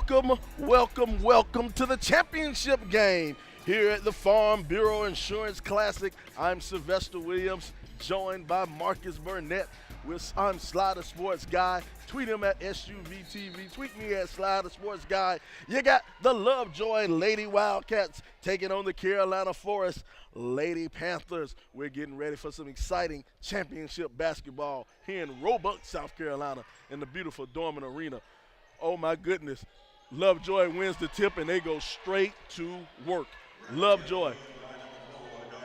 Welcome to the championship game here at the Farm Bureau Insurance Classic. I'm Sylvester Williams, joined by Marcus Burnett. I'm Slider Sports Guy. Tweet him at SUVTV. Tweet me at Slider Sports Guy. You got the Lovejoy Lady Wildcats taking on the Carolina Forest Lady Panthers. We're getting ready for some exciting championship basketball here in Roebuck, South Carolina, in the beautiful Dorman Arena. Oh my goodness. Lovejoy wins the tip and they go straight to work. Lovejoy.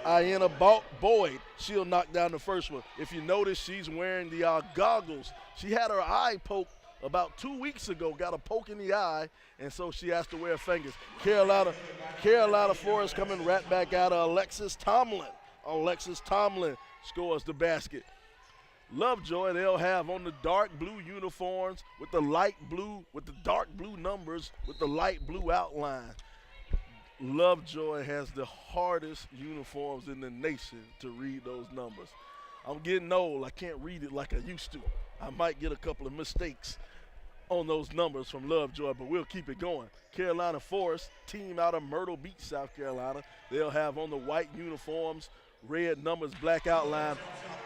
Iana Boyd, she'll knock down the first one. If you notice, she's wearing the goggles. She had her eye poked about 2 weeks ago, got a poke in the eye, and so she has to wear fingers. Carolina Forest coming right back out of Alexis Tomlin. Alexis Tomlin scores the basket. Lovejoy, they'll have on the dark blue uniforms with the light blue, with the dark blue numbers, with the light blue outline. Lovejoy has the hardest uniforms in the nation to read those numbers. I'm getting old. I can't read it like I used to. I might get a couple of mistakes on those numbers from Lovejoy, but we'll keep it going. Carolina Forest, team out of Myrtle Beach, South Carolina. They'll have on the white uniforms, red numbers, black outline,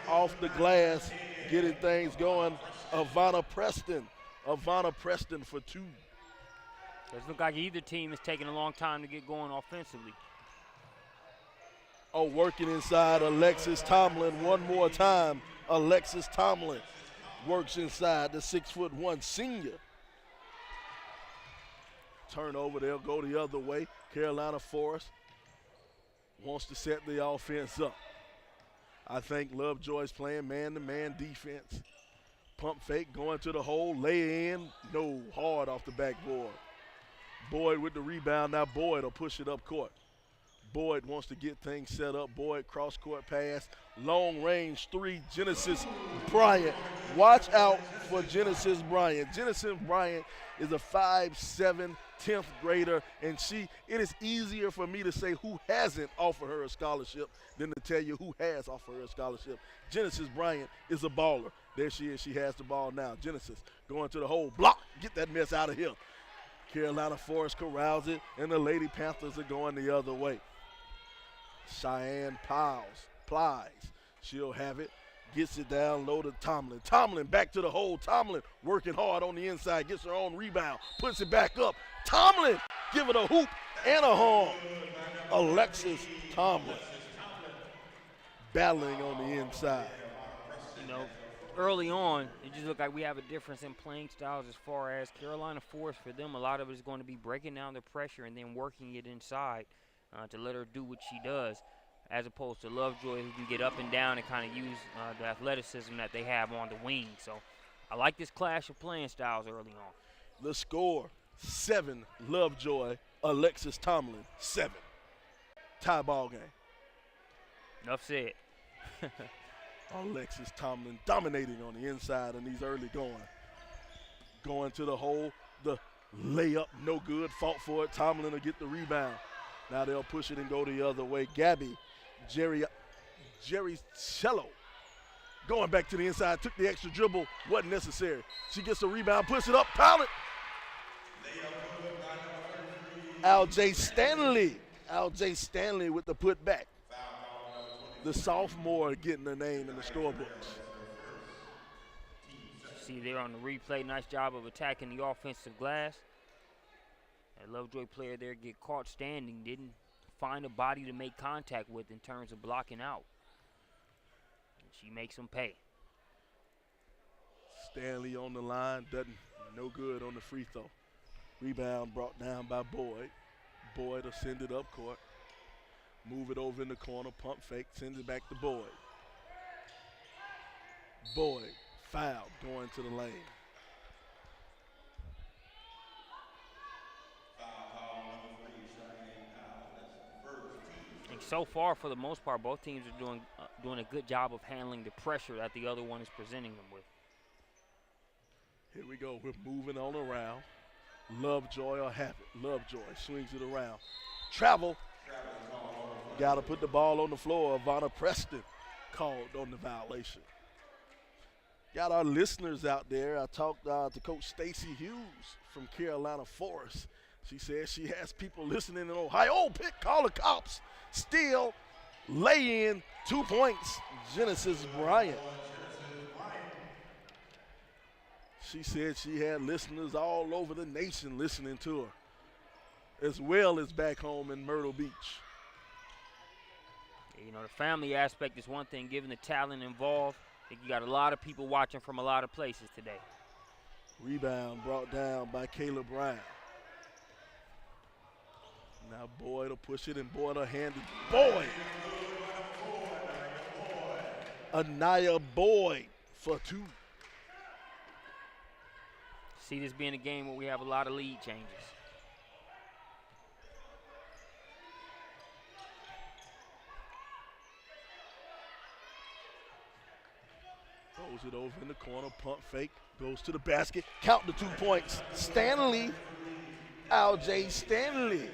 off the glass, getting things going. Avana Preston for two. Doesn't look like either team is taking a long time to get going offensively. Oh, working inside Alexis Tomlin one more time. Alexis Tomlin works inside the 6'1" senior. Turnover, they'll go the other way. Carolina Forest wants to set the offense up. I think Lovejoy's playing man-to-man defense. Pump fake, going to the hole, lay in, no, hard off the backboard. Boyd with the rebound. Now Boyd will push it up court. Boyd wants to get things set up. Boyd cross-court pass. Long range three. Genesis Bryant. Watch out for Genesis Bryant. Genesis Bryant is a 5'7", 10th grader, and it is easier for me to say who hasn't offered her a scholarship than to tell you who has offered her a scholarship. Genesis Bryant is a baller. There she is. She has the ball now. Genesis going to the hole. Block. Get that mess out of here. Carolina Forest corrals it, and the Lady Panthers are going the other way. Cheyenne Plies. She'll have it. Gets it down low to Tomlin. Tomlin back to the hole. Tomlin working hard on the inside. Gets her own rebound. Puts it back up. Tomlin give it a hoop and a horn. Alexis Tomlin battling on the inside. You know, early on, it just looked like we have a difference in playing styles as far as Carolina Forest. For them, a lot of it is going to be breaking down the pressure and then working it inside to let her do what she does, as opposed to Lovejoy, who can get up and down and kind of use the athleticism that they have on the wing. So I like this clash of playing styles early on. The score, 7 Lovejoy, Alexis Tomlin, 7. Tie ball game. Enough said. Alexis Tomlin dominating on the inside in these early going. Going to the hole, the layup, no good, fought for it. Tomlin will get the rebound. Now they'll push it and go the other way. Jerry Cello going back to the inside, took the extra dribble, wasn't necessary. She gets the rebound, puts it up, pound it. Al-J Stanley with the putback. The sophomore getting the name in the scorebooks. See there on the replay, nice job of attacking the offensive glass. That Lovejoy player there get caught standing, didn't find a body to make contact with in terms of blocking out. And she makes him pay. Stanley on the line, no good on the free throw. Rebound brought down by Boyd. Boyd will send it up court. Move it over in the corner, pump fake, sends it back to Boyd. Boyd, foul, going to the lane. And so far, for the most part, both teams are doing a good job of handling the pressure that the other one is presenting them with. Here we go, we're moving on around. Lovejoy will have it. Lovejoy swings it around. Travel. Got to put the ball on the floor. Avana Preston called on the violation. Got our listeners out there. I talked to Coach Stacy Hughes from Carolina Forest. She says she has people listening in Ohio. Oh, pick, call the cops. Still lay in 2 points. Genesis Bryant. She said she had listeners all over the nation listening to her, as well as back home in Myrtle Beach. You know, the family aspect is one thing, given the talent involved. I think you got a lot of people watching from a lot of places today. Rebound brought down by Kayla Brown. Now Boyd will push it, and Boyd will hand it. Boyd! Anaya Boyd for 2. See this being a game where we have a lot of lead changes. Throws it over in the corner, pump fake, goes to the basket, count the 2 points. Stanley, Al-J Stanley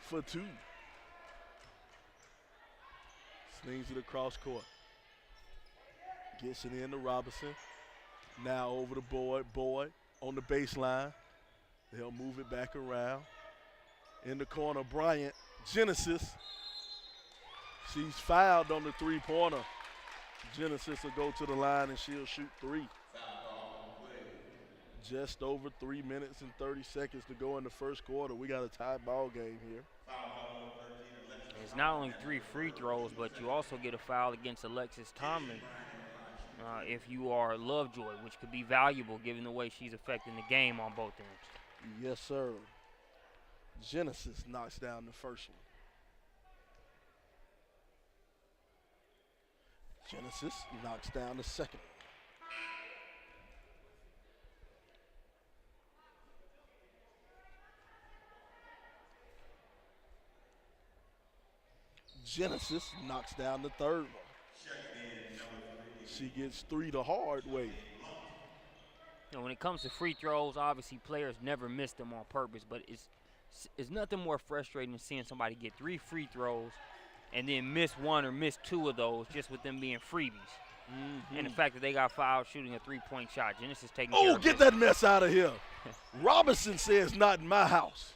for 2. Slings it across court. Gets it in to Robinson. Now over to Boyd. Boyd on the baseline. They'll move it back around. In the corner, Bryant. Genesis. She's fouled on the 3-pointer. Genesis will go to the line and she'll shoot 3. Just over 3 minutes and 30 seconds to go in the first quarter. We got a tie ball game here. It's not only 3 free throws, but you also get a foul against Alexis Tomlin if you are Lovejoy, which could be valuable given the way she's affecting the game on both ends. Yes, sir. Genesis knocks down the first one. Genesis knocks down the second. Genesis knocks down the third one. She gets 3 the hard way. You know, when it comes to free throws, obviously players never miss them on purpose, but it's nothing more frustrating than seeing somebody get 3 free throws and then miss 1 or miss 2 of those just with them being freebies. Mm-hmm. And the fact that they got fouled shooting a 3-point shot. Genesis taking care of get that mess out of here. Robinson says, not in my house.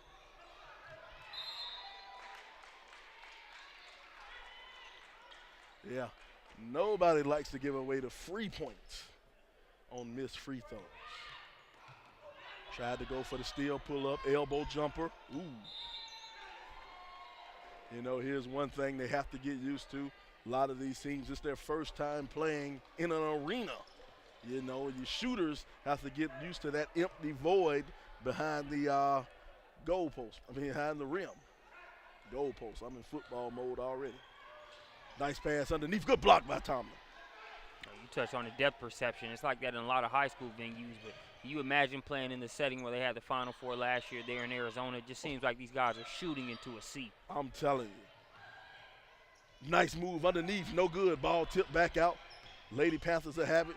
Yeah, nobody likes to give away the free points on missed free throws. Tried to go for the steal, pull up, elbow jumper. Ooh. You know, here's one thing they have to get used to. A lot of these teams, it's their first time playing in an arena. You know, your shooters have to get used to that empty void behind the goal post. Behind the rim. Goal post. I'm in football mode already. Nice pass underneath. Good block by Tomlin. You touched on the depth perception. It's like that in a lot of high school venues. But you imagine playing in the setting where they had the Final Four last year there in Arizona. It just seems like these guys are shooting into a seat. I'm telling you. Nice move underneath. No good. Ball tipped back out. Lady Panthers will have it.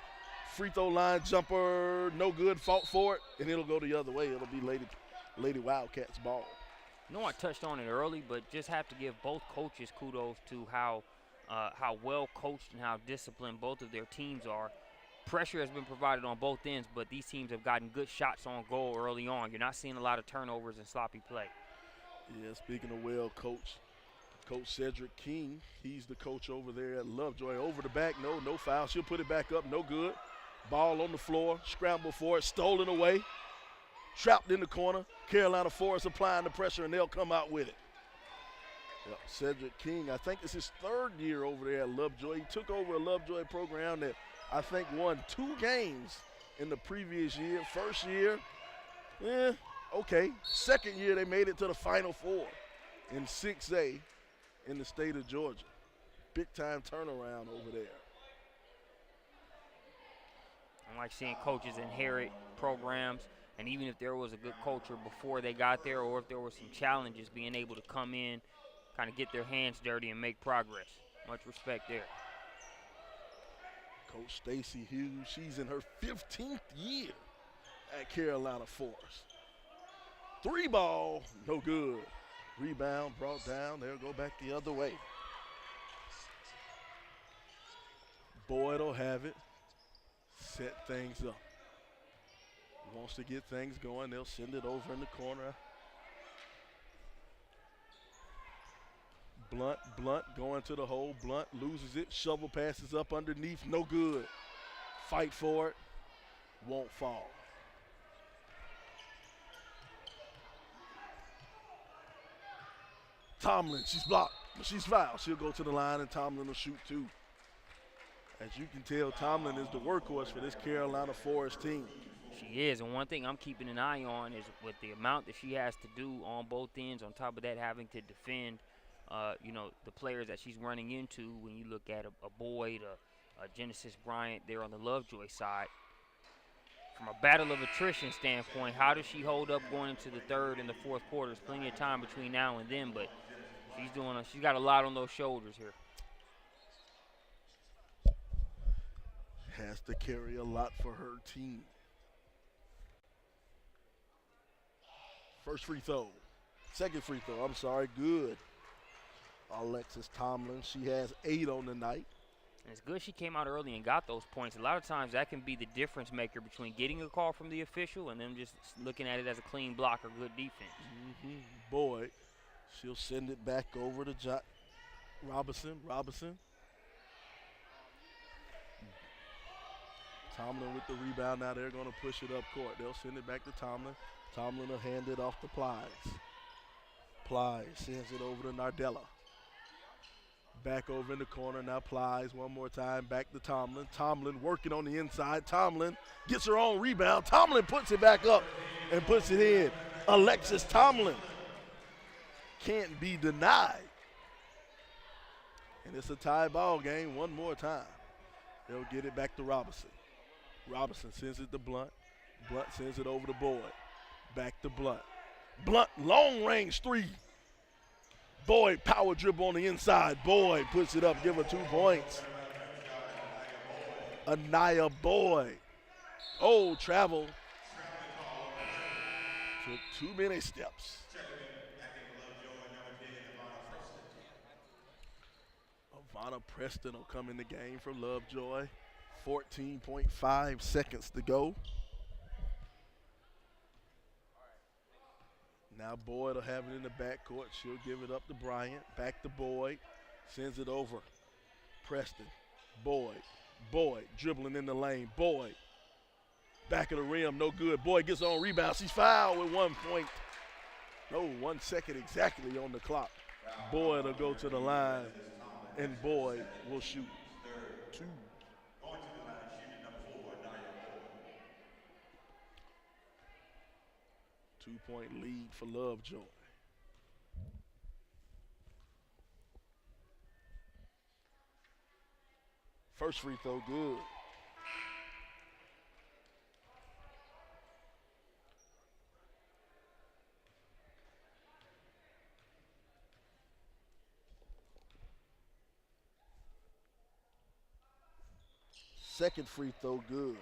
Free throw line jumper. No good. Fought for it. And it'll go the other way. It'll be Lady Wildcats ball. You know, I touched on it early, but just have to give both coaches kudos to how well coached and how disciplined both of their teams are. Pressure has been provided on both ends, but these teams have gotten good shots on goal early on. You're not seeing a lot of turnovers and sloppy play. Yeah, speaking of well coached, Coach Cedric King, he's the coach over there at Lovejoy. Over the back, no foul. She'll put it back up, no good. Ball on the floor, scramble for it, stolen away, trapped in the corner. Carolina Forest applying the pressure, and they'll come out with it. Yep. Cedric King, I think it's his 3rd year over there at Lovejoy. He took over a Lovejoy program that I think won 2 games in the previous year. First year, okay. Second year, they made it to the Final Four in 6A in the state of Georgia. Big time turnaround over there. I like seeing coaches inherit programs, and even if there was a good culture before they got there, or if there were some challenges, being able to come in, kind of get their hands dirty and make progress. Much respect there. Coach Stacy Hughes, she's in her 15th year at Carolina Forest. 3 ball, no good. Rebound brought down. They'll go back the other way. Boyd will have it. set things up. Wants to get things going. They'll send it over in the corner. Blunt going to the hole. Blunt loses it. Shovel passes up underneath. No good. Fight for it. Won't fall. Tomlin, she's blocked, but she's fouled. She'll go to the line, and Tomlin will shoot two. As you can tell, Tomlin is the workhorse for this Carolina Forest team. She is, and one thing I'm keeping an eye on is with the amount that she has to do on both ends, on top of that having to defend, the players that she's running into. When you look at a Boyd, a Genesis Bryant there on the Lovejoy side, from a battle of attrition standpoint, how does she hold up going into the third and the fourth quarters? Plenty of time between now and then, but she's got a lot on those shoulders here. Has to carry a lot for her team. First free throw. Second free throw, I'm sorry, good. Alexis Tomlin, she has 8 on the night. And it's good she came out early and got those points. A lot of times that can be the difference maker between getting a call from the official and them just looking at it as a clean block or good defense. Boyd, she'll send it back over to Robinson. Tomlin with the rebound. Now they're going to push it up court. They'll send it back to Tomlin. Tomlin will hand it off to Plies. Plies sends it over to Nardella. Back over in the corner. Now Plies one more time. Back to Tomlin. Tomlin working on the inside. Tomlin gets her own rebound. Tomlin puts it back up and puts it in. Alexis Tomlin can't be denied. And it's a tie ball game one more time. They'll get it back to Robinson. Robinson sends it to Blunt. Blunt sends it over to Boyd. Back to Blunt. Blunt, long range three. Boyd, power dribble on the inside. Boyd puts it up, give her 2 points. Anaya Boyd. Oh, travel. Took too many steps. Ivana Preston will come in the game for Lovejoy. 14.5 seconds to go. Now Boyd will have it in the backcourt. She'll give it up to Bryant. Back to Boyd. Sends it over. Preston. Boyd. Boyd dribbling in the lane. Boyd. Back of the rim. No good. Boyd gets on rebound. She's fouled with 1 point. No, 1 second exactly on the clock. Boyd will go to the line, and Boyd will shoot 2. 2-point lead for Lovejoy. First free throw, good. Second free throw, good.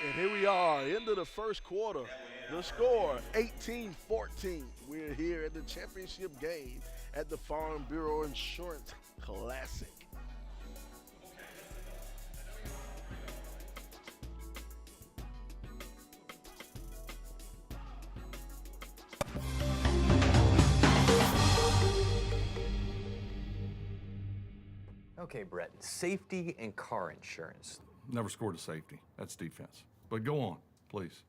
And here we are, into the first quarter. The score, 18-14. We're here at the championship game at the Farm Bureau Insurance Classic. Okay, Brett, safety and car insurance. Never scored a safety. That's defense. But go on, please.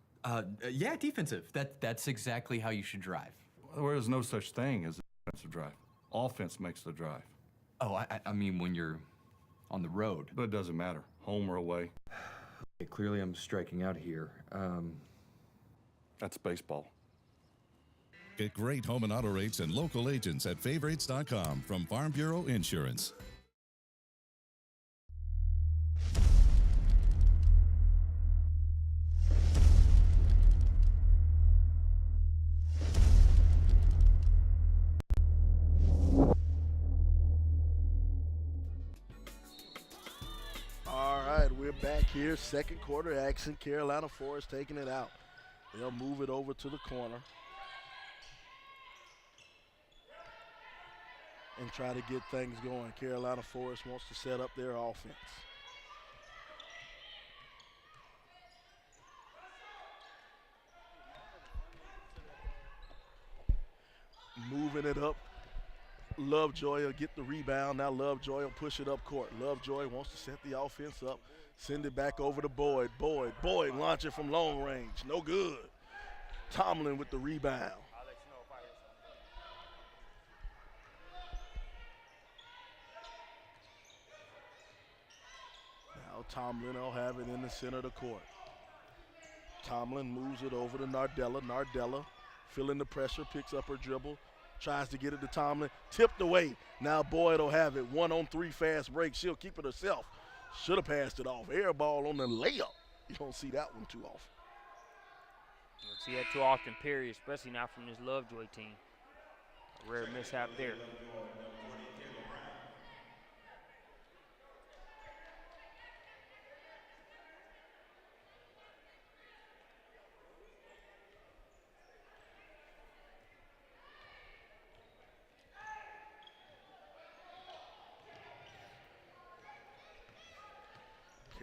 Yeah, defensive. That's exactly how you should drive. There is no such thing as a defensive drive. Offense makes the drive. Oh, I mean when you're on the road. But it doesn't matter, home or away. Okay, clearly I'm striking out here. That's baseball. Get great home and auto rates and local agents at favorites.com from Farm Bureau Insurance. Back here, second quarter action. Carolina Forest taking it out. They'll move it over to the corner. and try to get things going. Carolina Forest wants to set up their offense. Moving it up. Lovejoy will get the rebound. Now Lovejoy will push it up court. Lovejoy wants to set the offense up. Send it back over to Boyd. Boyd launching from long range. No good. Tomlin with the rebound. Now Tomlin will have it in the center of the court. Tomlin moves it over to Nardella. Nardella feeling the pressure, picks up her dribble, tries to get it to Tomlin, tipped away. Now Boyd will have it. 1-on-3 fast break. She'll keep it herself. Should have passed it off. Air ball on the layup. You don't see that one too often. You don't see that too often, period, especially not from this Lovejoy team. A rare mishap there.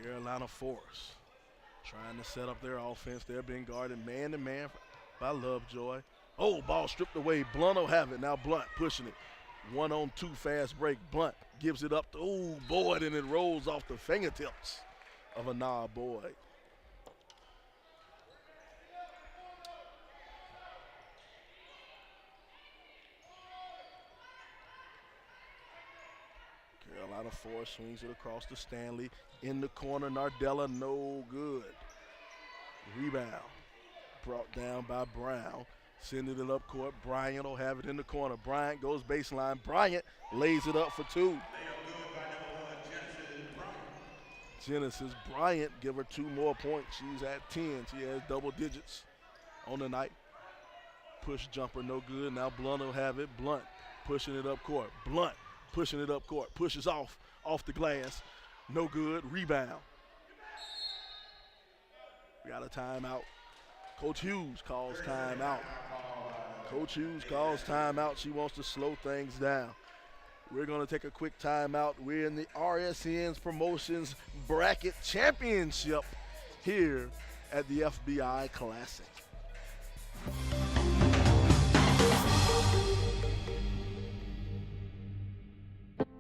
Carolina Force trying to set up their offense. They're being guarded man-to-man by Lovejoy. Oh, ball stripped away. Blunt will have it. Now Blunt pushing it. 1-on-2 fast break. Blunt gives it up to Boyd, and it rolls off the fingertips of Anah Boyd. Carolina Force swings it across to Stanley. In the corner, Nardella, no good. Rebound brought down by Brown. Sending it up court. Bryant will have it in the corner. Bryant goes baseline. Bryant lays it up for two. Genesis Bryant give her 2 more points. She's at 10. She has double digits on the night. Push jumper, no good. Now Blunt will have it. Blunt pushing it up court. Blunt pushing it up court. Pushes off the glass. No good. Rebound. We got a timeout. Coach Hughes calls timeout. Coach Hughes calls timeout. She wants to slow things down. We're going to take a quick timeout. We're in the RSN's Promotions Bracket Championship here at the FBI Classic.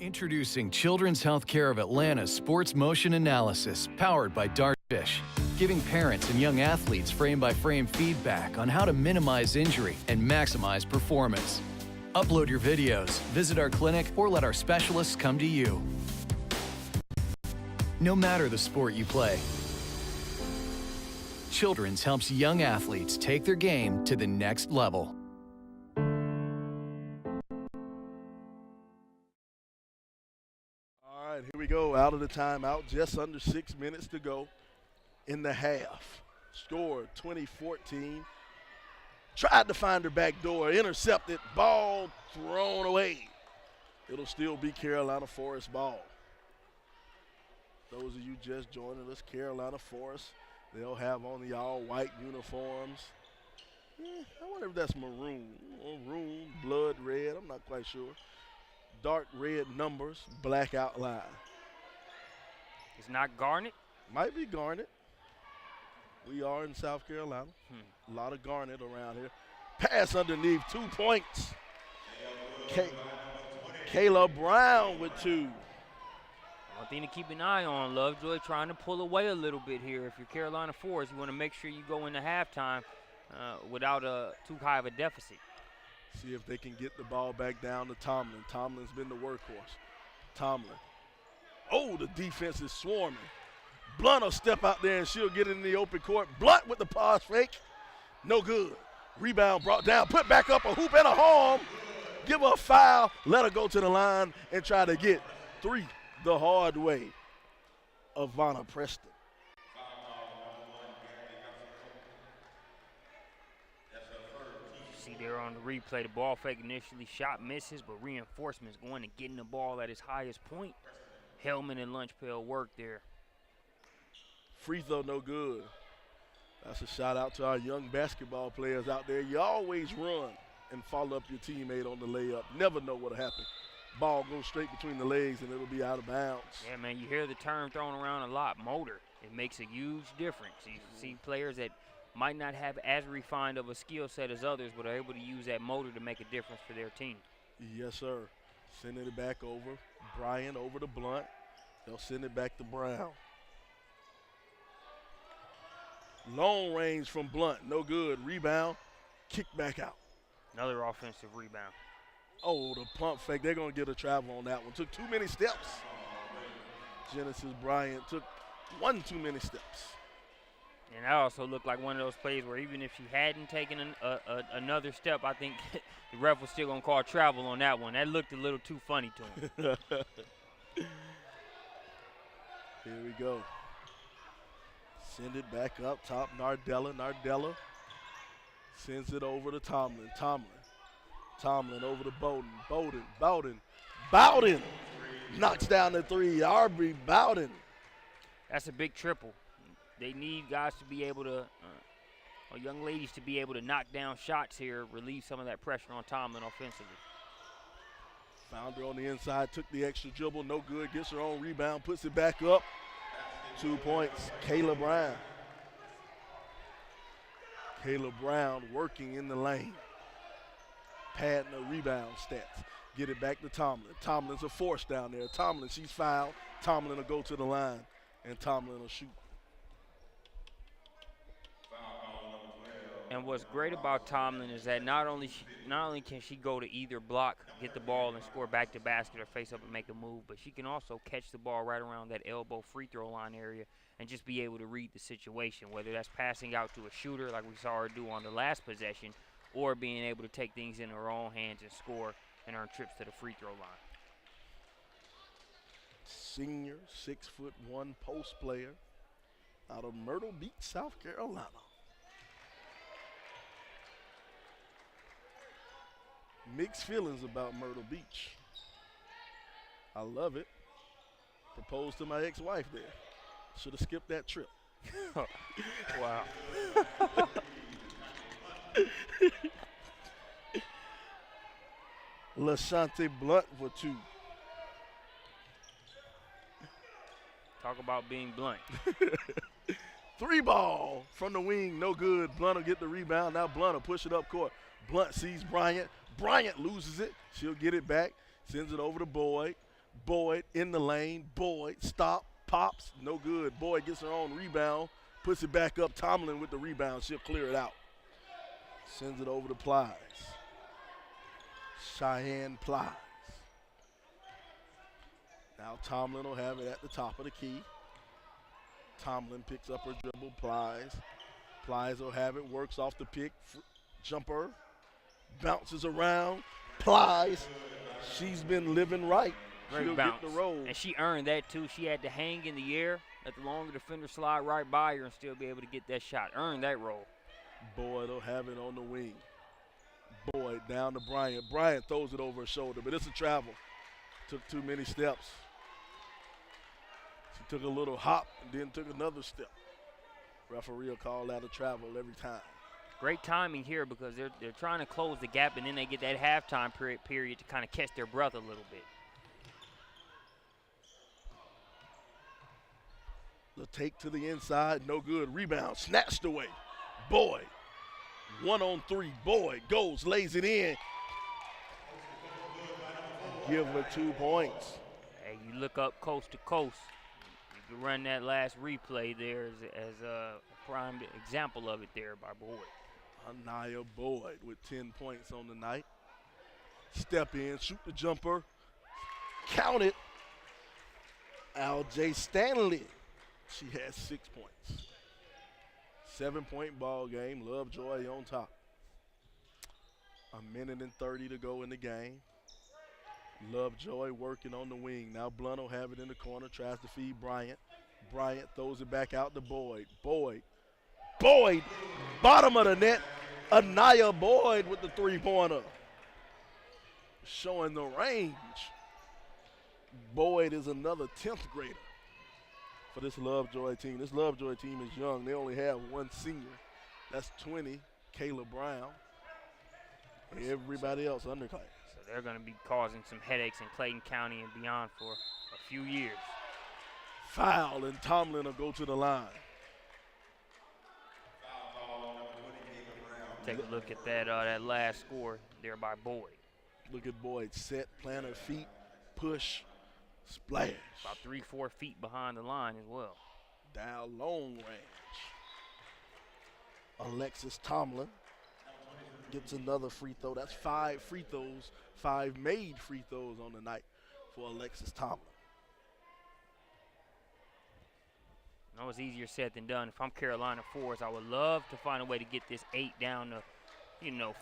Introducing Children's Healthcare of Atlanta's Sports Motion Analysis, powered by Dartfish, giving parents and young athletes frame-by-frame feedback on how to minimize injury and maximize performance. Upload your videos, visit our clinic, or let our specialists come to you. No matter the sport you play, Children's helps young athletes take their game to the next level. All right, here we go. Out of the timeout, just under 6 minutes to go in the half. Scored 20-14. Tried to find her back door, intercepted, ball thrown away. It'll still be Carolina Forest ball. Those of you just joining us, Carolina Forest, they'll have on the all-white uniforms. I wonder if that's maroon. Maroon, blood red, I'm not quite sure. Dark red numbers, black outline. It's not garnet? Might be garnet. We are in South Carolina. A lot of garnet around here. Pass underneath, 2 points. Kayla Brown with 2. One thing to keep an eye on, Lovejoy trying to pull away a little bit here. If you're Carolina Forest, you want to make sure you go into halftime without too high of a deficit. See if they can get the ball back down to Tomlin. Tomlin's been the workhorse. Tomlin. Oh, the defense is swarming. Blunt will step out there and she'll get it in the open court. Blunt with the pass fake. No good. Rebound brought down. Put back up a hoop and a home. Give her a foul. Let her go to the line and try to get 3 the hard way of Vanna Preston. See there on the replay, the ball fake initially shot misses, but reinforcements going and getting the ball at its highest point. Hellman and Lunchpail work there. Free throw no good. That's a shout out to our young basketball players out there. You always run and follow up your teammate on the layup. Never know what'll happen. ball goes straight between the legs and it'll be out of bounds. Yeah, man, you hear the term thrown around a lot, motor. It makes a huge difference. You see players that might not have as refined of a skill set as others, but are able to use that motor to make a difference for their team. Yes, sir. Sending it back over. Bryant over to Blunt. They'll send it back to Brown. Long range from Blunt. No good. Rebound. Kick back out. Another offensive rebound. Oh, the pump fake. They're going to get a travel on that one. Took too many steps. Genesis Bryant took one too many steps. And that also looked like one of those plays where even if she hadn't taken another step, I think the ref was still going to call travel on that one. That looked a little too funny to him. Here we go. Send it back up top. Nardella. Nardella sends it over to Tomlin. Tomlin over to Bowden. Bowden knocks down the three. Arbery Bowden. That's a big triple. They need guys to be able to, or young ladies to be able to knock down shots here, relieve some of that pressure on Tomlin offensively. Found her on the inside, took the extra dribble, no good, gets her own rebound, puts it back up. 2 points, Kayla Brown. Kayla Brown working in the lane. Padding the rebound stats. Get it back to Tomlin. Tomlin's a force down there. Tomlin, she's fouled. Tomlin will go to the line, and Tomlin will shoot. And what's great about Tomlin is that not only can she go to either block, get the ball, and score back to basket or face up and make a move, but she can also catch the ball right around that elbow free throw line area and just be able to read the situation, whether that's passing out to a shooter like we saw her do on the last possession or being able to take things in her own hands and score and earn trips to the free throw line. Senior, 6'1" post player out of Myrtle Beach, South Carolina. Mixed feelings about Myrtle Beach. I love it. Proposed to my ex-wife there. Should have skipped that trip. Wow. LaShante Blunt for 2. Talk about being blunt. 3 ball from the wing, no good. Blunt will get the rebound. Now Blunt will push it up court. Blunt sees Bryant. Bryant loses it. She'll get it back. Sends it over to Boyd. Boyd in the lane. Boyd stop, pops, no good. Boyd gets her own rebound. Puts it back up. Tomlin with the rebound. She'll clear it out. Sends it over to Plies. Cheyenne Plies. Now Tomlin will have it at the top of the key. Tomlin picks up her dribble. Plies will have it. Works off the pick. Jumper. Bounces around. Plies. She's been living right. Great She'll bounce. get the roll. And she earned that too. She had to hang in the air, let the longer defender slide right by her and still be able to get that shot. Earned that roll. Boyd will have it on the wing. Boyd down to Bryant. Bryant throws it over her shoulder, but it's a travel. Took too many steps. She took a little hop and then took another step. Referee will call that a travel every time. Great timing here because they're trying to close the gap, and then they get that halftime period to kind of catch their breath a little bit. The take to the inside, no good. Rebound, snatched away. Boyd, 1-on-3. Boyd goes, lays it in. Give her 2 points. Hey, you look up coast to coast. You can run that last replay there as a prime example of it there by Boyd. Anaya Boyd with 10 points on the night. Step in, shoot the jumper. Count it. Al-J Stanley. She has 6 points. 7-point ball game. Lovejoy on top. 1:30 to go in the game. Lovejoy working on the wing. Now Blunt will have it in the corner. Tries to feed Bryant. Bryant throws it back out to Boyd. Boyd, bottom of the net. Anaya Boyd with the 3-pointer. Showing the range. Boyd is another 10th grader for this Lovejoy team. This Lovejoy team is young. They only have 1 senior. That's 20, Kayla Brown. Everybody else underclass. So they're going to be causing some headaches in Clayton County and beyond for a few years. Foul, and Tomlin will go to the line. Take a look at that last score there by Boyd. Look at Boyd, set, plant her feet, push, splash. About 3-4 feet behind the line as well. Down long range. Alexis Tomlin gets another free throw. That's 5 free throws, 5 made free throws on the night for Alexis Tomlin. I know it's easier said than done. If I'm Carolina Force, I would love to find a way to get this 8 down to,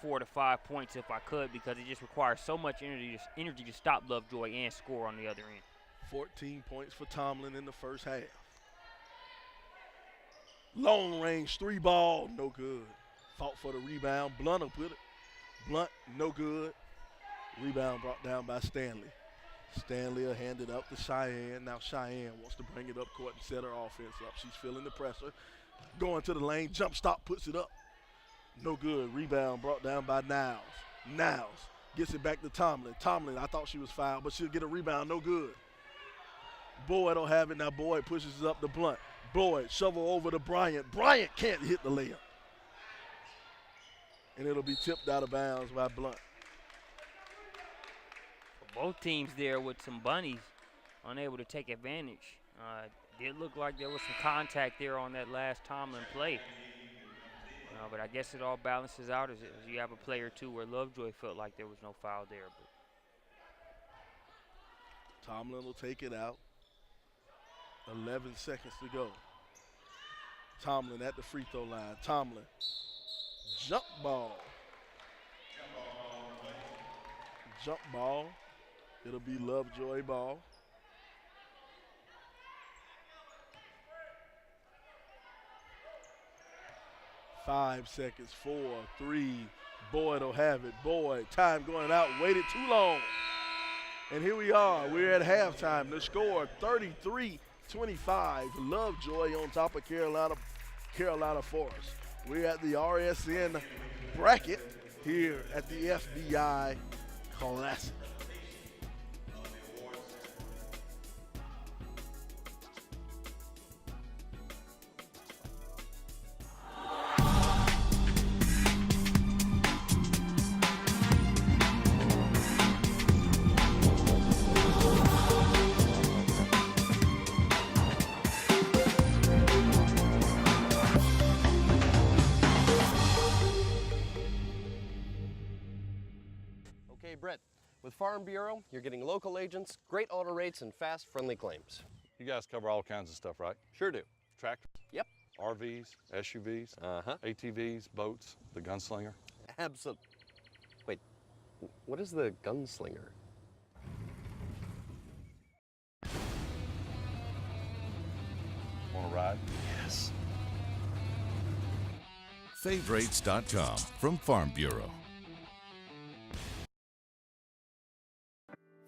4 to 5 points if I could, because it just requires so much energy to stop Lovejoy and score on the other end. 14 points for Tomlin in the first half. Long range 3 ball, no good. Fought for the rebound. Blunt will put it. Blunt, no good. Rebound brought down by Stanley. Stanley will hand it up to Cheyenne. Now Cheyenne wants to bring it up court and set her offense up. She's feeling the pressure. Going to the lane, jump stop, puts it up. No good. Rebound brought down by Niles. Niles gets it back to Tomlin. Tomlin, I thought she was fouled, but she'll get a rebound, no good. Boyd don't have it. Now Boyd pushes it up to Blunt. Boyd shovel over to Bryant. Bryant can't hit the layup. And it'll be tipped out of bounds by Blunt. Both teams there with some bunnies unable to take advantage. Did look like there was some contact there on that last Tomlin play. But I guess it all balances out as you have a play or two where Lovejoy felt like there was no foul there. But Tomlin will take it out. 11 seconds to go. Tomlin at the free throw line. Tomlin. Jump ball. Jump ball. It'll be Lovejoy ball. Five seconds, 4, 3. Boyd will have it. Boyd, time going out, waited too long. And here we are. We're at halftime. The score 33-25. Lovejoy on top of Carolina Forest. We're at the RSN bracket here at the FBI Classic. Okay, Brett, with Farm Bureau, you're getting local agents, great auto rates, and fast, friendly claims. You guys cover all kinds of stuff, right? Sure do. Tractors? Yep. RVs, SUVs, ATVs, boats, the gunslinger? Absolutely. Wait, what is the gunslinger? Want to ride? Yes. Favorites.com from Farm Bureau.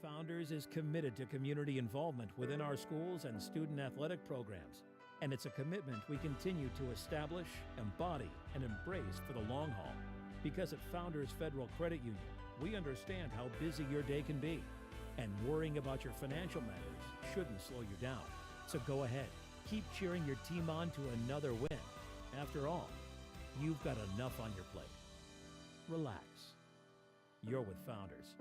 Founders is committed to community involvement within our schools and student athletic programs. And it's a commitment we continue to establish, embody, and embrace for the long haul. Because at Founders Federal Credit Union, we understand how busy your day can be. And worrying about your financial matters shouldn't slow you down. So go ahead, keep cheering your team on to another win. After all, you've got enough on your plate. Relax. You're with Founders.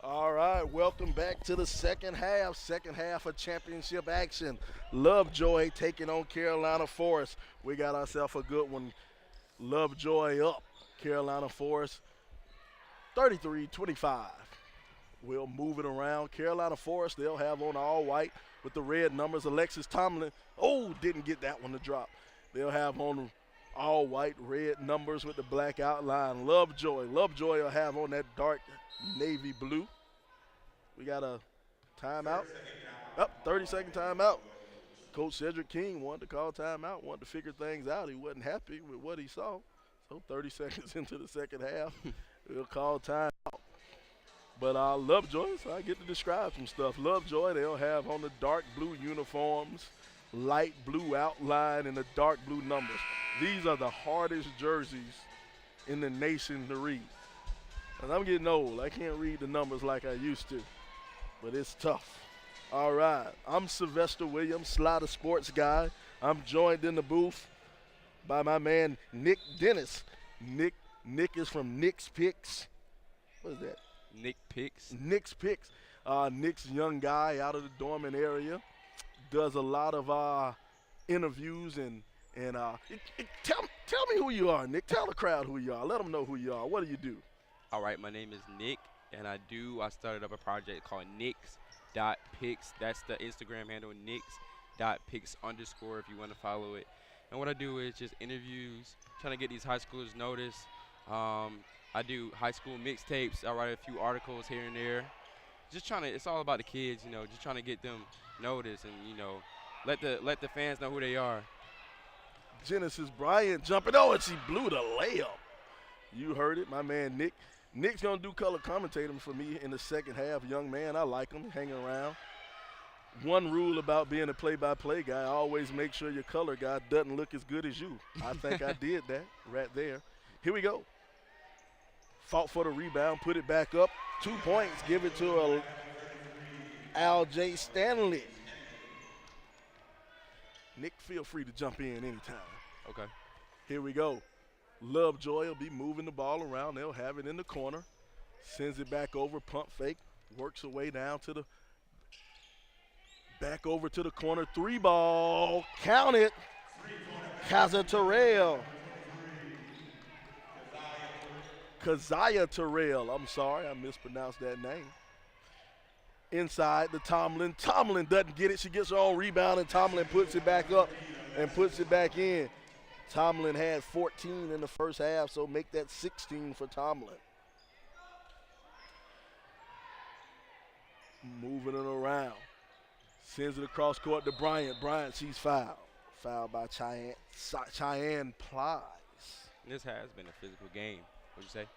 All right, welcome back to the second half of championship action. Lovejoy taking on Carolina Forest. We got ourselves a good one. Lovejoy up, Carolina Forest 33-25. We'll move it around. Carolina Forest, they'll have on all white with the red numbers. Alexis Tomlin, didn't get that one to drop. They'll have on all white, red numbers with the black outline. Lovejoy will have on that dark navy blue. We got a timeout. 30-second timeout. Coach Cedric King wanted to call timeout, wanted to figure things out. He wasn't happy with what he saw. So 30 seconds into the second half, we'll call timeout. But Lovejoy, so I get to describe some stuff. Lovejoy, they'll have on the dark blue uniforms, light blue outline, and the dark blue numbers. These are the hardest jerseys in the nation to read. And I'm getting old. I can't read the numbers like I used to, but it's tough. All right, I'm Sylvester Williams, Slider Sports Guy. I'm joined in the booth by my man Nick Dennis. Nick is from Nick's Picks. What is that? Nick's Picks. Nick's a young guy out of the Dorman area. Does a lot of interviews and tell me who you are, Nick. Tell the crowd who you are. Let them know who you are. What do you do? All right, my name is Nick, and I started up a project called Nicks.Picks. That's the Instagram handle, Nicks.Picks_ if you want to follow it. And what I do is just interviews, trying to get these high schoolers noticed. I do high school mixtapes. I write a few articles here and there. It's all about the kids, just trying to get them noticed and, let the fans know who they are. Genesis Bryant jumping. And she blew the layup. You heard it, my man Nick. Nick's going to do color commentating for me in the second half. Young man, I like him, hanging around. One rule about being a play-by-play guy, always make sure your color guy doesn't look as good as you. I think I did that right there. Here we go. Fought for the rebound, put it back up. 2 points, give it to Al J. Stanley. Nick, feel free to jump in anytime. Okay. Here we go. Lovejoy will be moving the ball around. They'll have it in the corner. Sends it back over, pump fake. Works her way down to the back over to the corner. 3-ball. Count it. Kaza Terrell. Keziah Terrell. I'm sorry, I mispronounced that name. Inside the Tomlin. Tomlin doesn't get it. She gets her own rebound, and Tomlin puts it back up and puts it back in. Tomlin had 14 in the first half, so make that 16 for Tomlin. Moving it around. Sends it across court to Bryant. Bryant, she's fouled. Fouled by Cheyenne Plies. This has been a physical game. What'd you say?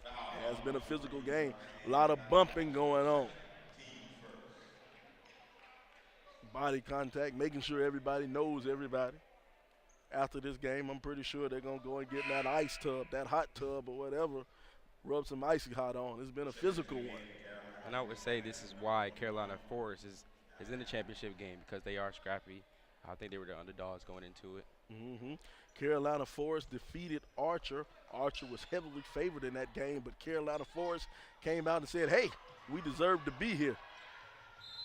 It has been a physical game. A lot of bumping going on. Body contact, making sure everybody knows everybody. After this game, I'm pretty sure they're going to go and get in that ice tub, that hot tub or whatever, rub some icy hot on. It's been a physical one. And I would say this is why Carolina Forest is in the championship game, because they are scrappy. I think they were the underdogs going into it. Mm-hmm. Carolina Forest defeated Archer. Archer was heavily favored in that game, but Carolina Forest came out and said, hey, we deserve to be here.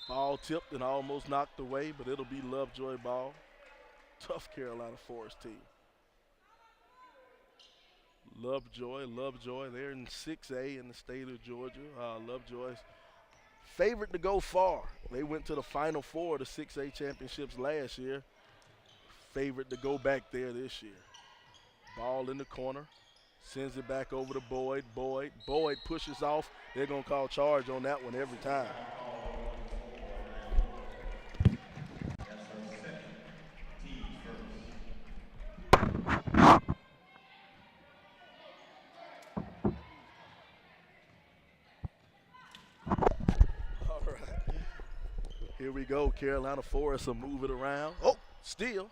Ball tipped and almost knocked away, but it'll be Lovejoy ball. Tough Carolina Forest team. Lovejoy, they're in 6A in the state of Georgia. Lovejoy's favorite to go far. They went to the Final Four of the 6A championships last year. Favorite to go back there this year. Ball in the corner. Sends it back over to Boyd. Boyd pushes off. They're going to call charge on that one every time. All right. Here we go. Carolina Forest will move it around. Oh, steal.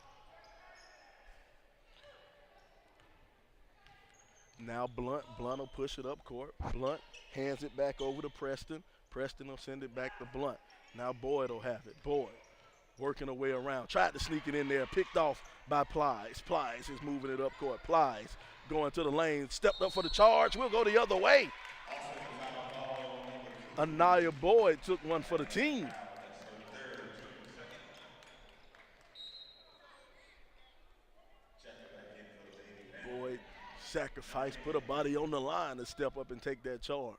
Now Blunt will push it up court. Blunt hands it back over to Preston. Preston will send it back to Blunt. Now Boyd will have it. Boyd working her way around. Tried to sneak it in there. Picked off by Plies. Plies is moving it up court. Plies going to the lane. Stepped up for the charge. We'll go the other way. Anaya Boyd took one for the team. Boyd sacrificed, put a body on the line to step up and take that charge.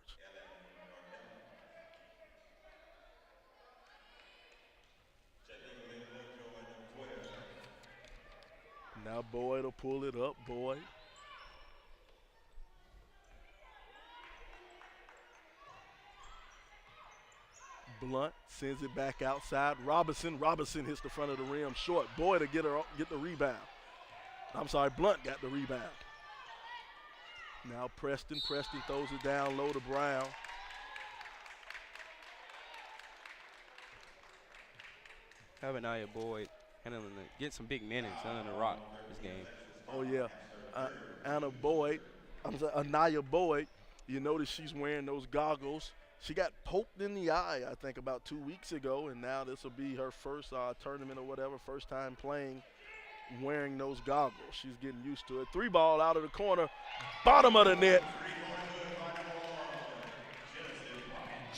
Now Boyd will pull it up. Boyd. Blunt sends it back outside. Robinson hits the front of the rim short. Boyd to get the rebound. I'm sorry, Blunt got the rebound. Now Preston throws it down low to Brown. Having Nia Boyd getting some big minutes under the rock this game. Oh yeah, Anaya Boyd. You notice she's wearing those goggles. She got poked in the eye, I think, about 2 weeks ago, and now this will be her first tournament or whatever, first time playing wearing those goggles. She's getting used to it. 3 ball out of the corner, bottom of the net.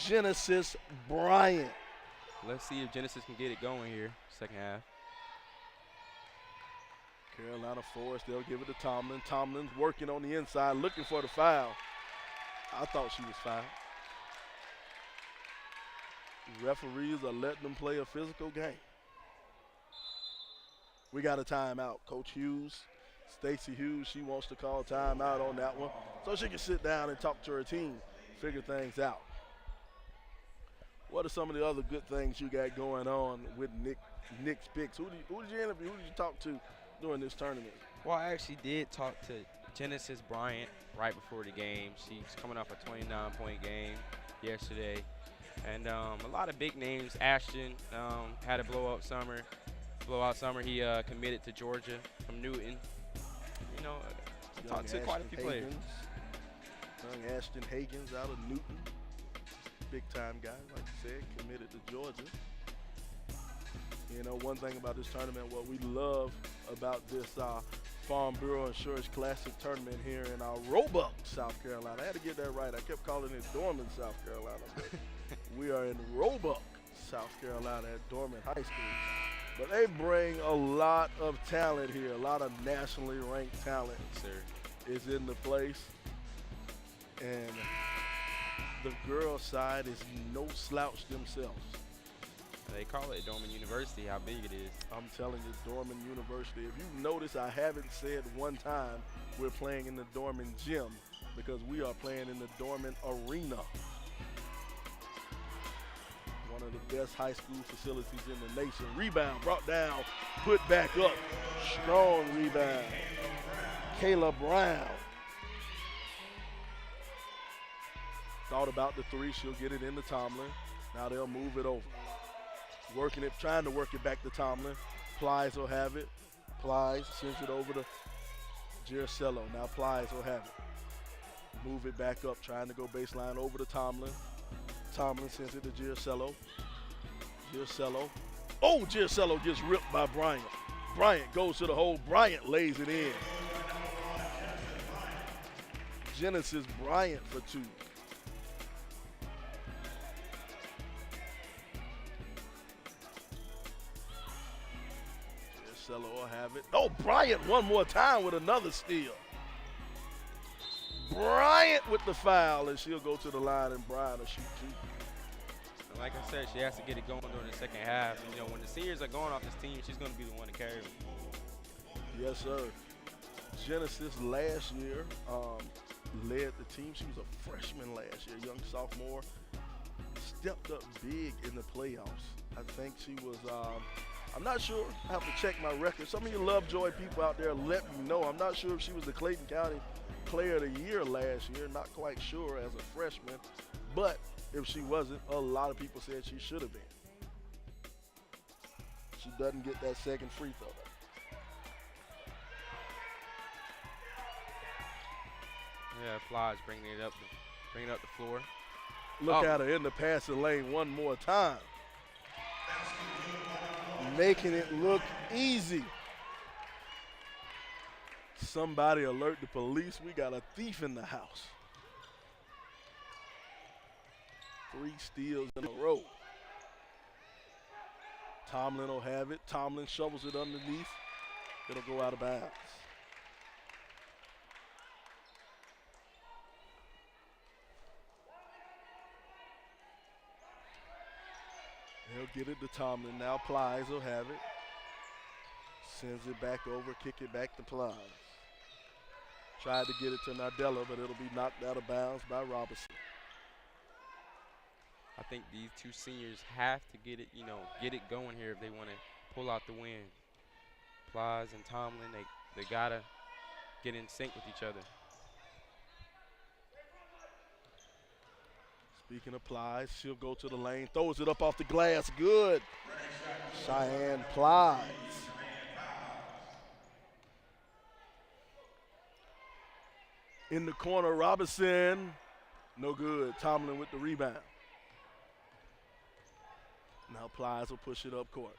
Genesis Bryant. Let's see if Genesis can get it going here, second half. Carolina Forest, they'll give it to Tomlin. Tomlin's working on the inside, looking for the foul. I thought she was fouled. Referees are letting them play a physical game. We got a timeout. Coach Hughes, Stacey Hughes, she wants to call timeout on that one so she can sit down and talk to her team, figure things out. What are some of the other good things you got going on with Nick's picks? Who did you interview? Who did you talk to during this tournament? Well, I actually did talk to Genesis Bryant right before the game. She's coming off a 29-point game yesterday. And a lot of big names. Ashton had a blowout summer. He committed to Georgia from Newton. You know, talked to quite a few players. Young Ashton Higgins out of Newton. Big time guy, like you said, committed to Georgia. You know, one thing about this tournament, what we love about this Farm Bureau Insurance Classic tournament here in Roebuck, South Carolina. I had to get that right. I kept calling it Dorman, South Carolina. We are in Roebuck, South Carolina at Dorman High School. But they bring a lot of talent here, a lot of nationally ranked talent is in the place. And the girls' side is no slouch themselves. They call it Dorman University, how big it is. I'm telling you, Dorman University. If you notice, I haven't said one time we're playing in the Dorman gym because we are playing in the Dorman Arena. One of the best high school facilities in the nation. Rebound brought down, put back up. Strong rebound. Kayla Brown. Thought about the 3, she'll get it into Tomlin. Now they'll move it over. Working it, trying to work it back to Tomlin. Plies will have it. Plies sends it over to Giracello. Now Plies will have it. Move it back up, trying to go baseline over to Tomlin. Tomlin sends it to Giracello. Giracello. Oh, Giracello gets ripped by Bryant. Bryant goes to the hole. Bryant lays it in. Genesis Bryant for 2. Giracello will have it. Oh, Bryant one more time with another steal. Bryant with the foul, and she'll go to the line, and Bryant will shoot 2. And like I said, she has to get it going during the second half. You know, when the seniors are going off this team, she's going to be the one to carry them. Yes, sir. Genesis last year led the team. She was a freshman last year, young sophomore. Stepped up big in the playoffs. I think she was, I'm not sure. I have to check my record. Some of you Lovejoy people out there, let me know. I'm not sure if she was the Clayton County Player of the Year last year. Not quite sure as a freshman. But if she wasn't, a lot of people said she should have been. She doesn't get that second free throw. Yeah, Flies bringing it up the floor. Look at her in the passing lane one more time. Making it look easy. Somebody alert the police. We got a thief in the house. 3 steals in a row. Tomlin will have it. Tomlin shovels it underneath. It'll go out of bounds. He'll get it to Tomlin. Now Plies will have it. Sends it back over, kick it back to Plies. Tried to get it to Nadella, but it'll be knocked out of bounds by Robinson. I think these two seniors have to get it going here if they want to pull out the win. Plies and Tomlin, they gotta get in sync with each other. Speaking of Plies, she'll go to the lane, throws it up off the glass, good. Cheyenne Plies. In the corner, Robinson, no good. Tomlin with the rebound. Now Plies will push it up court.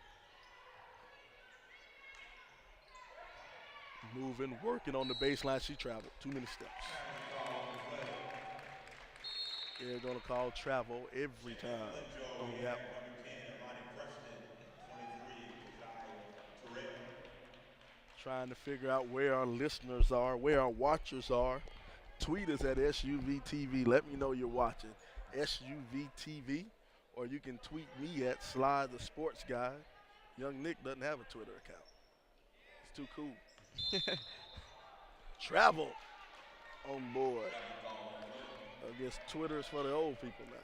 Moving, working on the baseline. She traveled. Too many steps. They're going to call travel every time on that one. Trying to figure out where our listeners are, where our watchers are. Tweet us at SUVTV. Let me know you're watching SUVTV, or you can tweet me at Sly the Sports Guy. Young Nick doesn't have a Twitter account. It's too cool. Travel on board. I guess Twitter's for the old people now.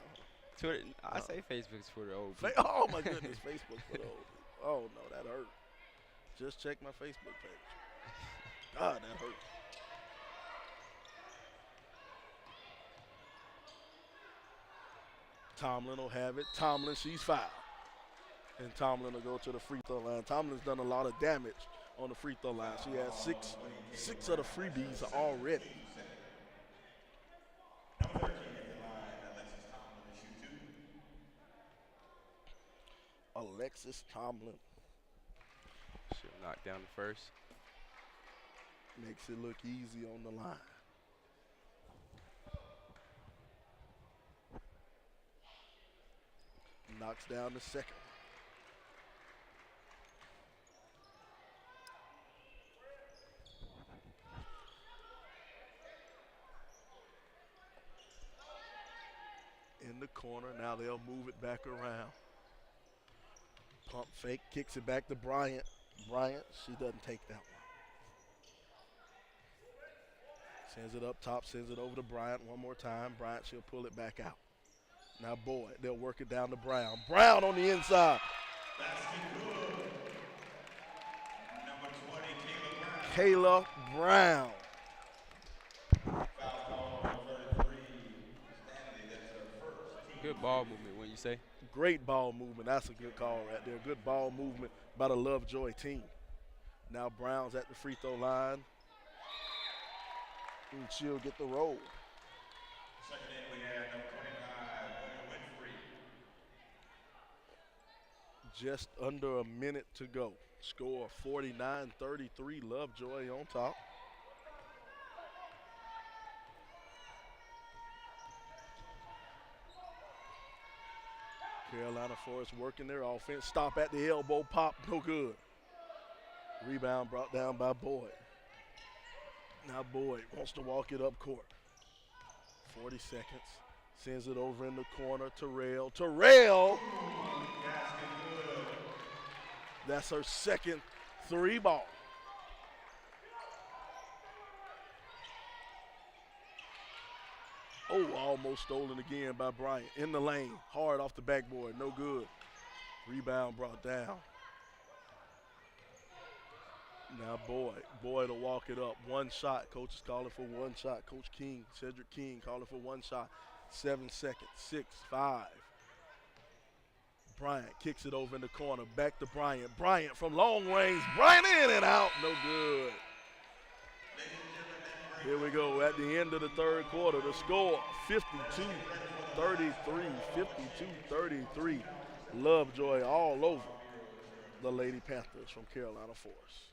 Twitter, I say Facebook's for the old people. Oh my goodness, Facebook's for the old people. Oh no, that hurt. Just check my Facebook page. God, that hurt. Tomlin will have it. Tomlin, she's fouled. And Tomlin will go to the free throw line. Tomlin's done a lot of damage on the free throw line. She has six of the freebies already. Alexis Tomlin. She'll knock down the first. Makes it look easy on the line. Knocks down the second. In the corner, now they'll move it back around. Pump fake, kicks it back to Bryant. Bryant, she doesn't take that one. Sends it up top, sends it over to Bryant one more time. Bryant, she'll pull it back out. Now Boyd, they'll work it down to Brown. Brown on the inside. Kayla Brown. Good ball movement, when you say. Great ball movement. That's a good call right there. Good ball movement by the Lovejoy team. Now Brown's at the free throw line. And she'll get the roll. Second in, we have number 25, Winfrey. Just under a minute to go. Score 49-33, Lovejoy on top. Carolina Forest working their offense. Stop at the elbow, pop, no good. Rebound brought down by Boyd. Now Boyd wants to walk it up court. 40 seconds. Sends it over in the corner. Terrell. Terrell! That's her second three ball. Oh, almost stolen again by Bryant. In the lane, hard off the backboard, no good. Rebound brought down. Now Boyd. Boyd will walk it up. One shot. Coach is calling for one shot. Coach King, Cedric King calling for one shot. 7 seconds. 6, 5. Bryant kicks it over in the corner. Back to Bryant. Bryant from long range. Bryant in and out. No good. Here we go at the end of the third quarter. The score 52-33. 52-33. Lovejoy all over the Lady Panthers from Carolina Forest.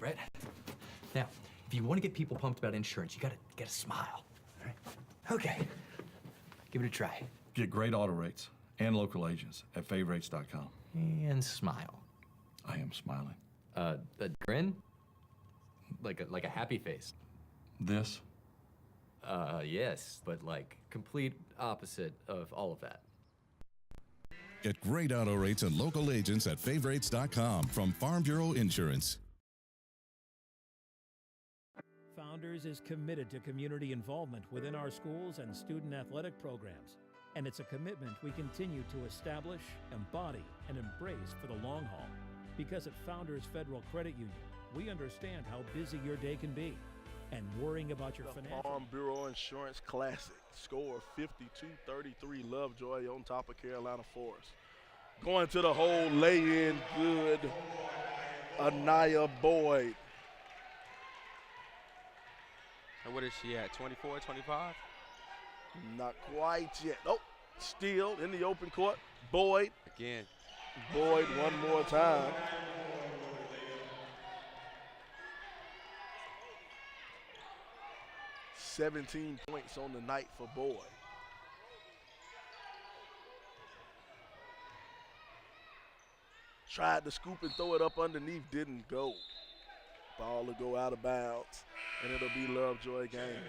Brett. Now, if you want to get people pumped about insurance, you gotta smile. All right? Okay. Give it a try. Get great auto rates and local agents at favorites.com. And smile. I am smiling. A grin? Like a happy face. This? Yes, but like complete opposite of all of that. Get great auto rates and local agents at favorites.com from Farm Bureau Insurance. Founders is committed to community involvement within our schools and student athletic programs. And it's a commitment we continue to establish, embody, and embrace for the long haul. Because at Founders Federal Credit Union, we understand how busy your day can be. And worrying about your financial... Farm Bureau Insurance Classic. Score 52-33 Lovejoy on top of Carolina Forest. Going to the hole, lay in good. Anaya Boyd. And what is she at, 24, 25? Not quite yet. Oh, still in the open court. Boyd. Again. Boyd one more time. $17 points on the night for Boyd. Tried to scoop and throw it up underneath, didn't go. Ball will go out of bounds, and it'll be Lovejoy game.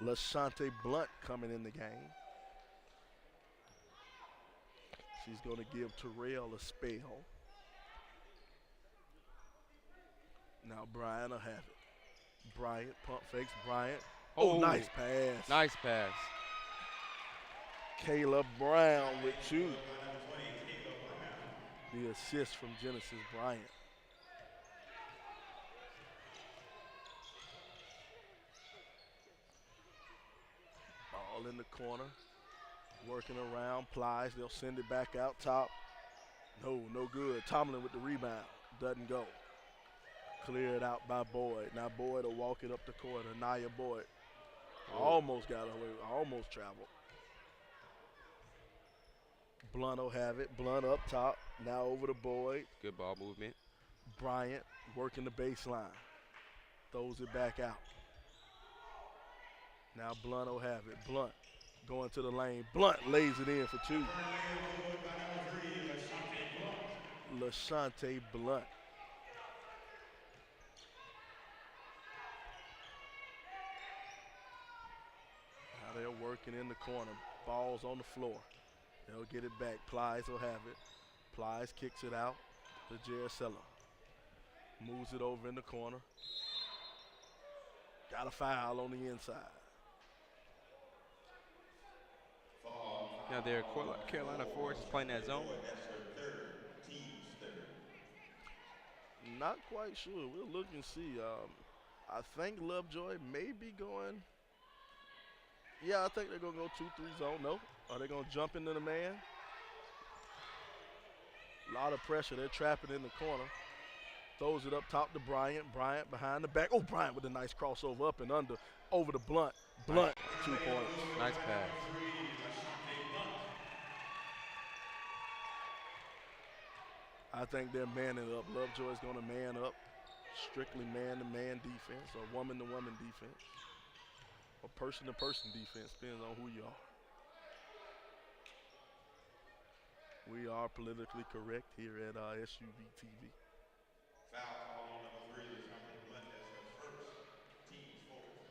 LaShante Blunt coming in the game. She's going to give Terrell a spell. Now Bryant will have it. Bryant, pump fakes, Bryant. Oh, nice pass. Nice pass. Kayla Brown with 2. The assist from Genesis Bryant. Ball in the corner. Working around, Plies. They'll send it back out top. No good. Tomlin with the rebound. Doesn't go. Cleared out by Boyd. Now Boyd will walk it up the court. Anaya Boyd. Almost got away. Almost traveled. Blunt will have it. Blunt up top. Now over to Boyd. Good ball movement. Bryant working the baseline. Throws it back out. Now Blunt will have it. Blunt going to the lane. Blunt lays it in for 2. LaShante Blunt. Now they're working in the corner. Ball's on the floor. They'll get it back. Plies will have it. Plies kicks it out to Jaricella. Moves it over in the corner. Got a foul on the inside. Now there, Carolina Forest is playing that zone. Not quite sure. We'll look and see. I think Lovejoy may be going. Yeah, I think they're going to go 2-3 zone. No. Are they going to jump into the man? A lot of pressure. They're trapping in the corner. Throws it up top to Bryant. Bryant behind the back. Oh, Bryant with a nice crossover up and under. Over to Blunt. Blunt, 2 points. Nice pass. I think they're manning up. Lovejoy's going to man up. Strictly man-to-man defense or woman-to-woman defense. Or person-to-person defense, depends on who you are. We are politically correct here at SUV TV. Foul call on number 3 is Hunter Blunt as her first, team's 4th.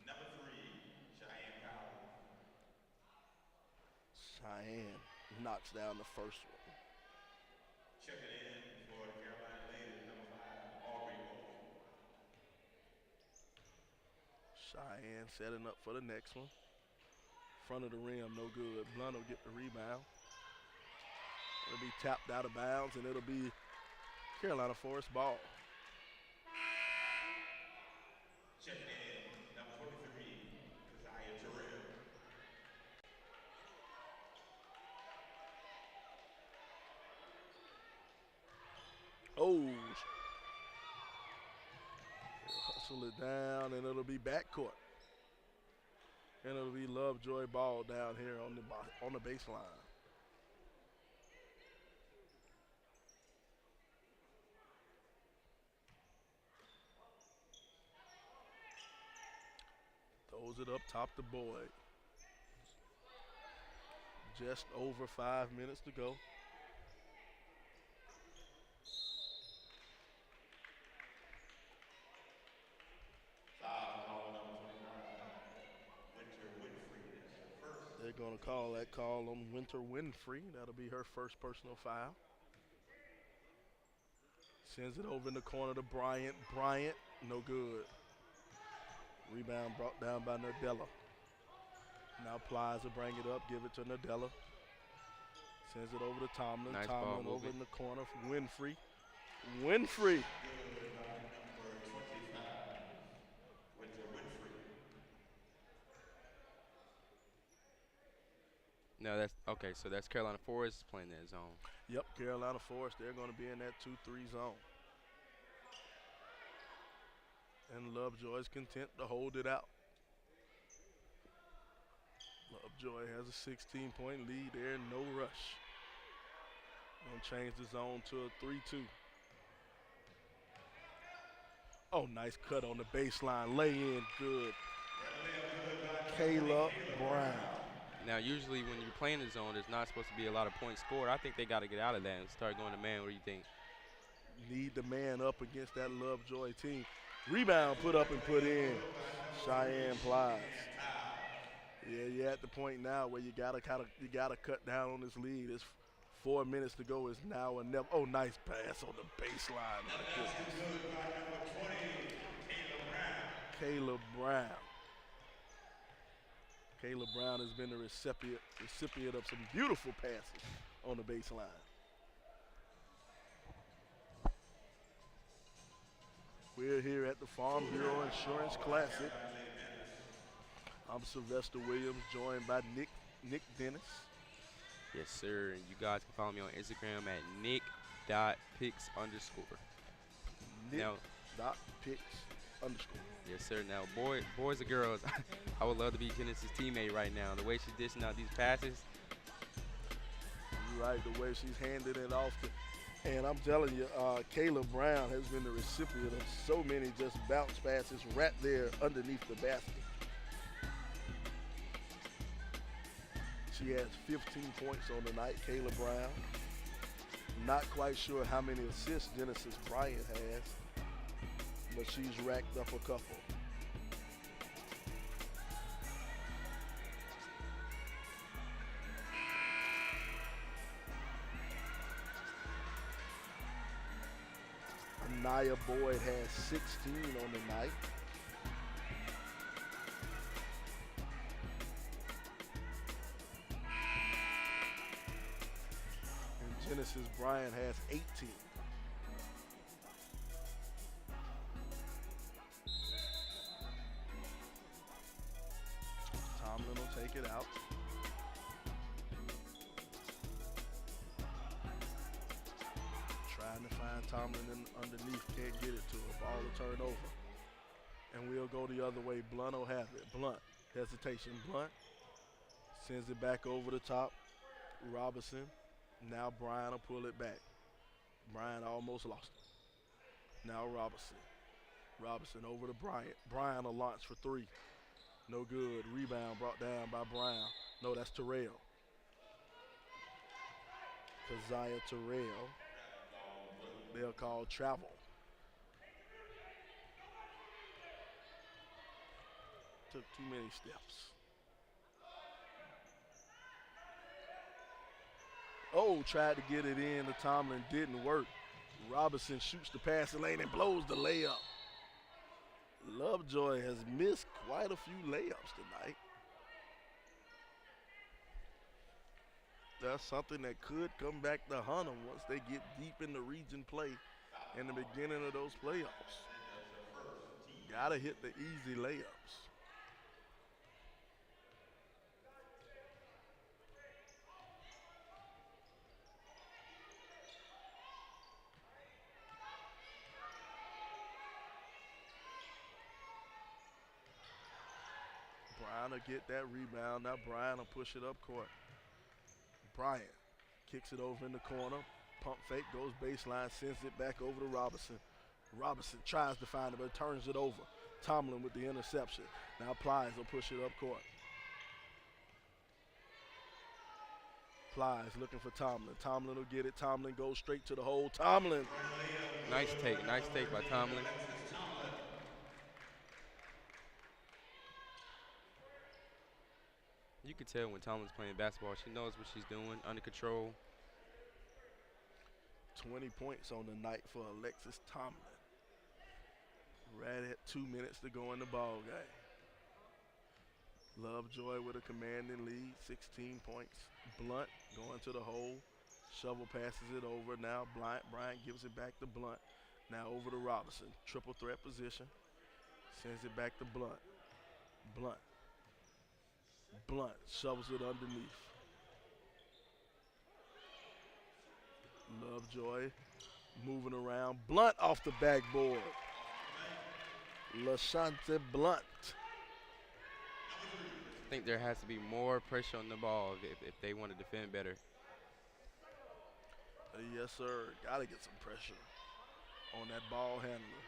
Number 3, Cheyenne Powell. Cheyenne knocks down the first one. Checking in for the Carolina Ladies, number 5, Aubrey Wolf. Cheyenne setting up for the next one. Front of the rim, no good. Blunt will get the rebound. It'll be tapped out of bounds, and it'll be Carolina Forest ball. Checking in, number 43, Keziah Terrell. Oh. They'll hustle it down, and it'll be backcourt. And it'll be Lovejoy ball down here on the baseline. Throws it up top to Boyd. Just over 5 minutes to go. Foul call number 25, Winter Winfrey. That's her first. They're going to call that call on Winter Winfrey. That'll be her first personal foul. Sends it over in the corner to Bryant. Bryant, no good. Rebound brought down by Nadella. Now Plies will bring it up, give it to Nadella. Sends it over to Tomlin. Nice Tomlin ball over movement. in the corner for Winfrey. Winfrey. Good by number 25, Winter Winfrey. No, that's okay. So that's Carolina Forest playing that zone. Yep, Carolina Forest, they're going to be in that 2-3 zone. And Lovejoy's content to hold it out. Lovejoy has a 16-point lead there, no rush. Gonna change the zone to a 3-2. Oh, nice cut on the baseline. Lay in good. Kayla Brown. Now, usually when you're playing the zone, there's not supposed to be a lot of points scored. I think they got to get out of that and start going to man. What do you think? Need the man up against that Lovejoy team. Rebound put up and put in. Cheyenne Plies. Yeah, you're at the point now where you gotta cut down on this lead. It's 4 minutes to go. It's now or never. Oh, nice pass on the baseline. My goodness. Good by number 20, Kayla Brown. Kayla Brown. Kayla Brown has been the recipient of some beautiful passes on the baseline. We're here at the Farm Bureau Insurance Classic. I'm Sylvester Williams, joined by Nick Dennis. Yes, sir. And you guys can follow me on Instagram at nick.picks_. Nick.picks_. Yes, sir. Now, boys and girls, I would love to be Genesis' teammate right now. The way she's dishing out these passes. You're right, the way she's handing it off to. And I'm telling you, Kayla Brown has been the recipient of so many just bounce passes right there underneath the basket. She has 15 points on the night, Kayla Brown. Not quite sure how many assists Genesis Bryant has, but she's racked up a couple. Anaya Boyd has 16 on the night. And Genesis Bryant has 18. Tomlin will take it out. Trying to find Tomlin underneath, can't get it to her. Ball to turn over. And we'll go the other way. Blunt will have it. Blunt, hesitation. Blunt sends it back over the top. Robinson. Now Brian will pull it back. Brian almost lost it. Now Robinson. Robinson over to Bryant. Brian will launch for three. No good. Rebound brought down by Brown. No, that's Terrell. Keziah Terrell. They'll call travel. Took too many steps. Oh, tried to get it in. The Tomlin didn't work. Robinson shoots the passing lane and blows the layup. Lovejoy has missed quite a few layups tonight. That's something that could come back to hunt them once they get deep in the region play in the beginning of those playoffs. Gotta hit the easy layups. Brian will get that rebound. Now Brian will push it up court. Bryant kicks it over in the corner. Pump fake, goes baseline, sends it back over to Robinson. Robinson tries to find it, but turns it over. Tomlin with the interception. Now Plies will push it up court. Plies looking for Tomlin. Tomlin will get it. Tomlin goes straight to the hole. Tomlin. Nice take by Tomlin. You can tell when Tomlin's playing basketball, she knows what she's doing, under control. 20 points on the night for Alexis Tomlin. Right at 2 minutes to go in the ball game. Lovejoy with a commanding lead, 16 points. Blunt going to the hole. Shovel passes it over. Now Bryant gives it back to Blunt. Now over to Robinson. Triple threat position. Sends it back to Blunt. Blunt shovels it underneath. Lovejoy moving around. Blunt off the backboard. LaShante Blunt. I think there has to be more pressure on the ball if they want to defend better. Yes, sir. Got to get some pressure on that ball handler.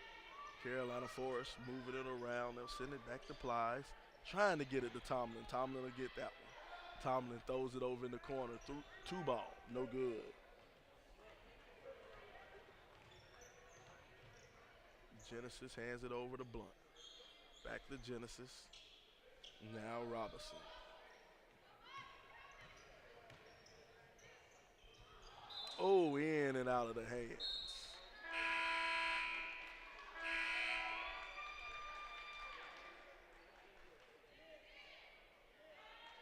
Carolina Forest moving it around. They'll send it back to Plies. Trying to get it to Tomlin. Tomlin will get that one. Tomlin throws it over in the corner. Through 2 ball. No good. Genesis hands it over to Blunt. Back to Genesis. Now Robinson. Oh, in and out of the hands.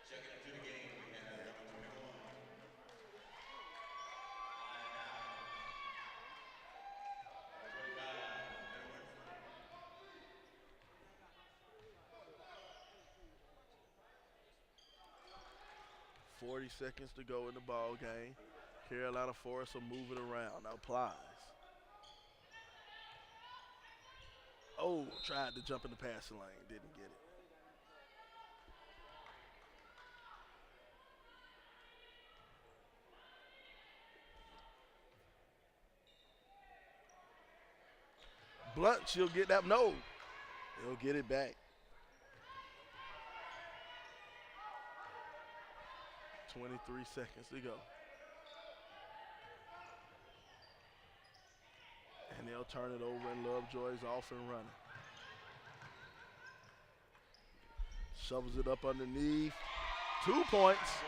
Checking into the game, we have number 21. 40 seconds to go in the ball game. Carolina Forest will move it around. Now Plies. Oh, tried to jump in the passing lane. Didn't get it. Blunt, she'll get that. No. He'll get it back. 23 seconds to go. And they'll turn it over, and Lovejoy's off and running. Shovels it up underneath. 2 points.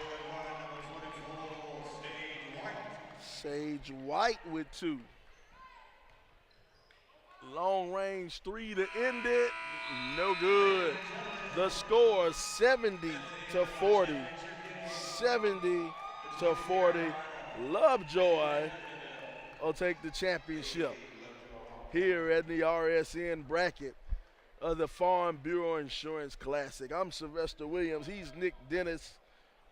Sage White with 2. Long range 3 to end it. No good. The score 70-40. 70-40. Lovejoy will take the championship here at the RSN bracket of the Farm Bureau Insurance Classic. I'm Sylvester Williams. He's Nick Dennis.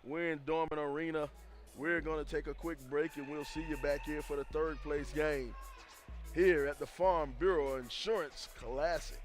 We're in Dorman Arena. We're going to take a quick break, and we'll see you back here for the 3rd place game here at the Farm Bureau Insurance Classic.